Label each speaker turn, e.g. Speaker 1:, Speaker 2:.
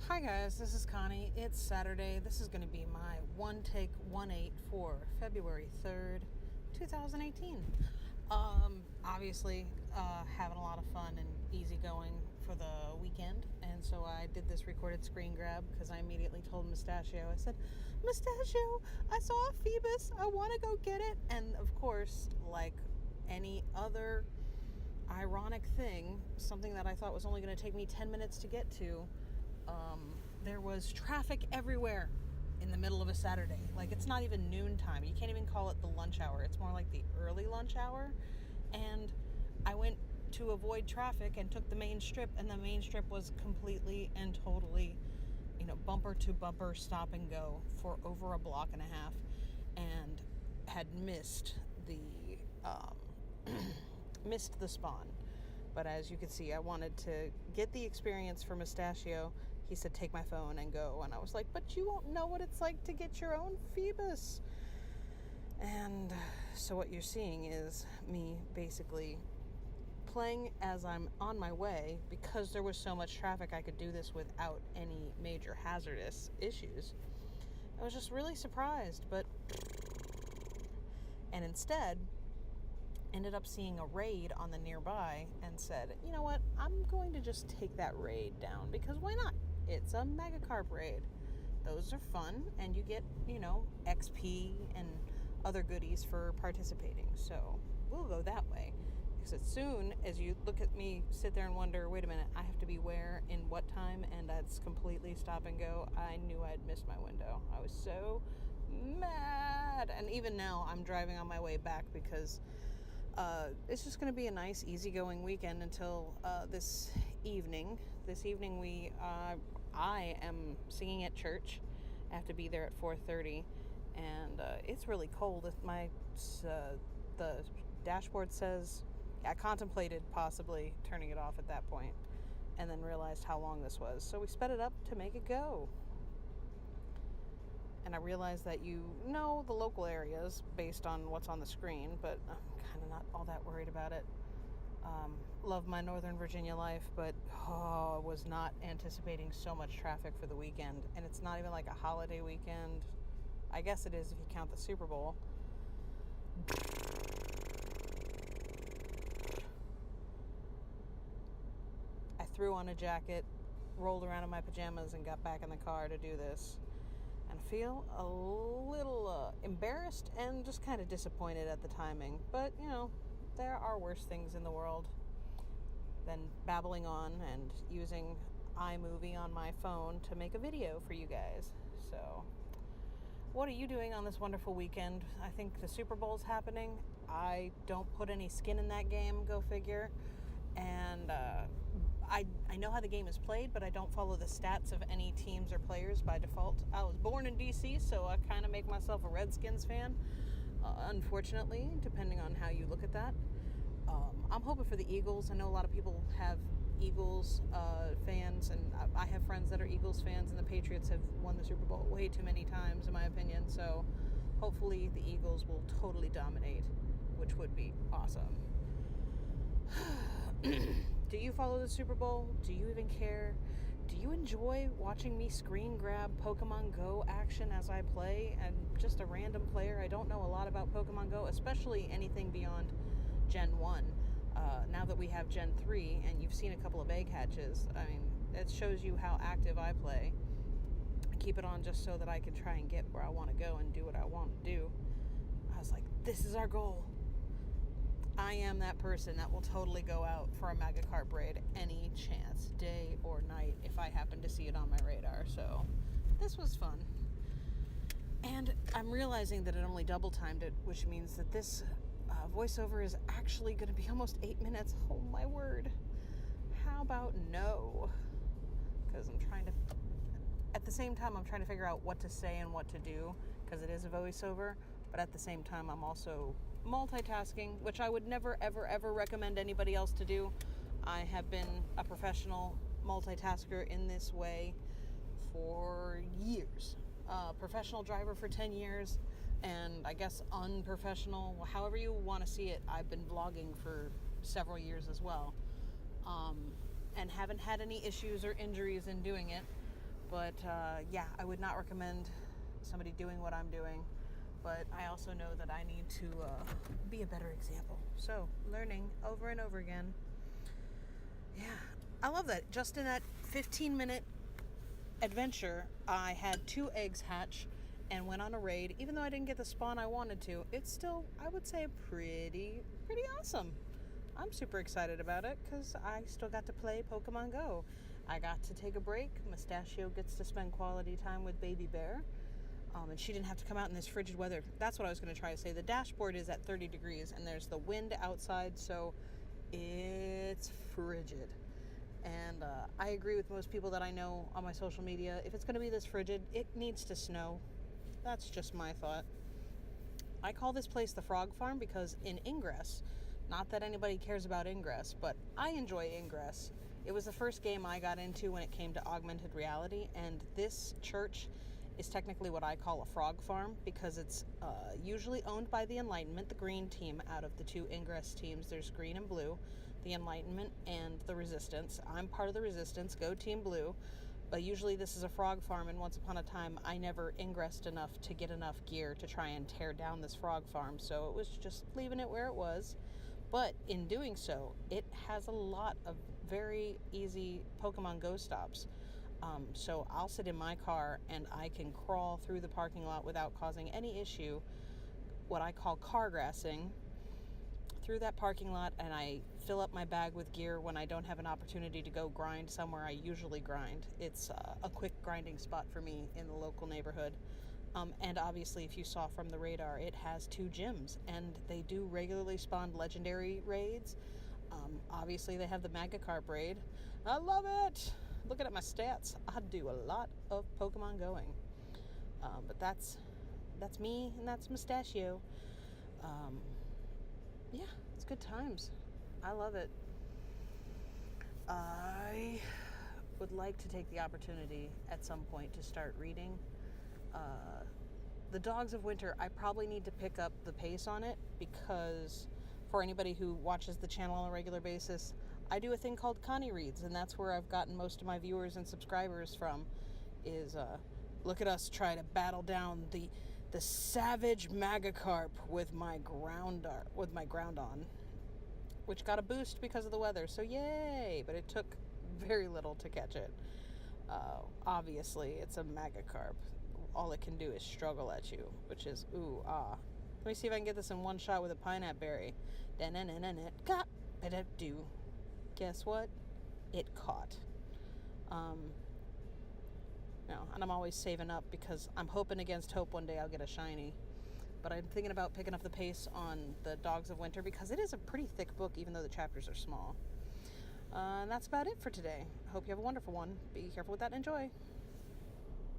Speaker 1: Hi guys, this is Connie. It's Saturday. This is going to be my O.T.1-8 for February 3rd, 2018. Obviously, having a lot of fun and easygoing for the weekend. And so I did this recorded screen grab because I immediately told Mustachio, I said, Mustachio, I saw a Phoebus. I want to go get it. And of course, like any other ironic thing, something that I thought was only going to take me 10 minutes to get to, there was traffic everywhere in the middle of a Saturday. Like, it's not even noontime. You can't even call it the lunch hour. It's more like the early lunch hour. And I went to avoid traffic and took the main strip, and the main strip was completely and totally, bumper to bumper stop and go for over a block and a half, and had missed the missed the spawn. But as you can see, I wanted to get the experience for Mustachio. He said, take my phone and go. And I was like, but you won't know what it's like to get your own Phoebus. And so what you're seeing is me basically playing as I'm on my way. Because there was so much traffic, I could do this without any major hazardous issues. I was just really surprised. And instead, ended up seeing a raid on the nearby and said, you know what, I'm going to just take that raid down, because why not? It's a mega carp raid. Those are fun, and you get, XP and other goodies for participating. So we'll go that way. Because as soon as you look at me, sit there and wonder, wait a minute, I have to be where, in what time, and that's completely stop and go, I knew I'd missed my window. I was so mad. And even now, I'm driving on my way back because it's just going to be a nice, easygoing weekend until this evening. This evening, I am singing at church. I have to be there at 4:30, and it's really cold. The dashboard says, I contemplated possibly turning it off at that point, and then realized how long this was. So we sped it up to make it go. And I realized that you know the local areas based on what's on the screen, but I'm kind of not all that worried about it. Love my Northern Virginia life, but I was not anticipating so much traffic for the weekend. And it's not even like a holiday weekend. I guess it is if you count the Super Bowl. I threw on a jacket, rolled around in my pajamas, and got back in the car to do this. And feel a little embarrassed and just kind of disappointed at the timing. But, there are worse things in the world than babbling on and using iMovie on my phone to make a video for you guys. So, what are you doing on this wonderful weekend? I think the Super Bowl's happening. I don't put any skin in that game, go figure. And I know how the game is played, but I don't follow the stats of any teams or players by default. I was born in D.C., so I kind of make myself a Redskins fan, unfortunately, depending on how you look at that. I'm hoping for the Eagles. I know a lot of people have Eagles fans, and I have friends that are Eagles fans, and the Patriots have won the Super Bowl way too many times, in my opinion. So hopefully the Eagles will totally dominate, which would be awesome. Do you follow the Super Bowl? Do you even care? Do you enjoy watching me screen grab Pokemon Go action as I play? I'm just a random player. I don't know a lot about Pokemon Go, especially anything beyond Gen 1. Now that we have Gen 3 and you've seen a couple of egg hatches, I mean, it shows you how active I play. I keep it on just so that I can try and get where I want to go and do what I want to do. I was like, this is our goal. I am that person that will totally go out for a mega carp raid any chance, day or night, if I happen to see it on my radar. So this was fun. And I'm realizing that it only double timed it, which means that this voiceover is actually going to be almost 8 minutes. Oh my word. How about no? Because at the same time, I'm trying to figure out what to say and what to do, because it is a voiceover. But at the same time, I'm also multitasking, which I would never, ever, ever recommend anybody else to do. I have been a professional multitasker in this way for years. Professional driver for 10 years, and I guess unprofessional, however you want to see it. I've been vlogging for several years as well, and haven't had any issues or injuries in doing it. But yeah, I would not recommend somebody doing what I'm doing. But I also know that I need to be a better example. So, learning over and over again. Yeah, I love that. Just in that 15-minute adventure, I had 2 eggs hatch and went on a raid. Even though I didn't get the spawn I wanted to, it's still, I would say, pretty awesome. I'm super excited about it because I still got to play Pokemon Go. I got to take a break. Mustachio gets to spend quality time with Baby Bear. And she didn't have to come out in this frigid weather. That's what I was going to try to say. The dashboard is at 30 degrees and there's the wind outside, so it's frigid. And I agree with most people that I know on my social media. If it's going to be this frigid, it needs to snow. That's just my thought. I call this place the Frog Farm because in Ingress, not that anybody cares about Ingress, but I enjoy Ingress. It was the first game I got into when it came to augmented reality, and this church is technically what I call a frog farm because it's usually owned by the Enlightenment, the green team out of the 2 Ingress teams. There's green and blue, the Enlightenment and the Resistance. I'm part of the Resistance, go Team Blue. But usually this is a frog farm, and once upon a time I never ingressed enough to get enough gear to try and tear down this frog farm, so it was just leaving it where it was. But in doing so, it has a lot of very easy Pokemon Go stops. So I'll sit in my car and I can crawl through the parking lot without causing any issue, what I call car grassing, through that parking lot, and I fill up my bag with gear when I don't have an opportunity to go grind somewhere I usually grind. It's a quick grinding spot for me in the local neighborhood. And obviously, if you saw from the radar, it has 2 gyms, and they do regularly spawn legendary raids. Obviously, they have the Magikarp raid. I love it! Looking at my stats, I do a lot of Pokemon going. But that's me, and that's Mustachio. Yeah, it's good times. I love it. I would like to take the opportunity at some point to start reading. The Dogs of Winter, I probably need to pick up the pace on it because for anybody who watches the channel on a regular basis, I do a thing called Connie Reads, and that's where I've gotten most of my viewers and subscribers from, is look at us try to battle down the savage Magikarp with my Groundon, which got a boost because of the weather, so yay! But it took very little to catch it. Obviously, it's a Magikarp. All it can do is struggle at you, which is ooh, ah. Let me see if I can get this in one shot with a pineapple berry. Do. Guess what? It caught. No, and I'm always saving up because I'm hoping against hope one day I'll get a shiny. But I'm thinking about picking up the pace on the Dogs of Winter because it is a pretty thick book, even though the chapters are small. And that's about it for today. I hope you have a wonderful one. Be careful with that and enjoy.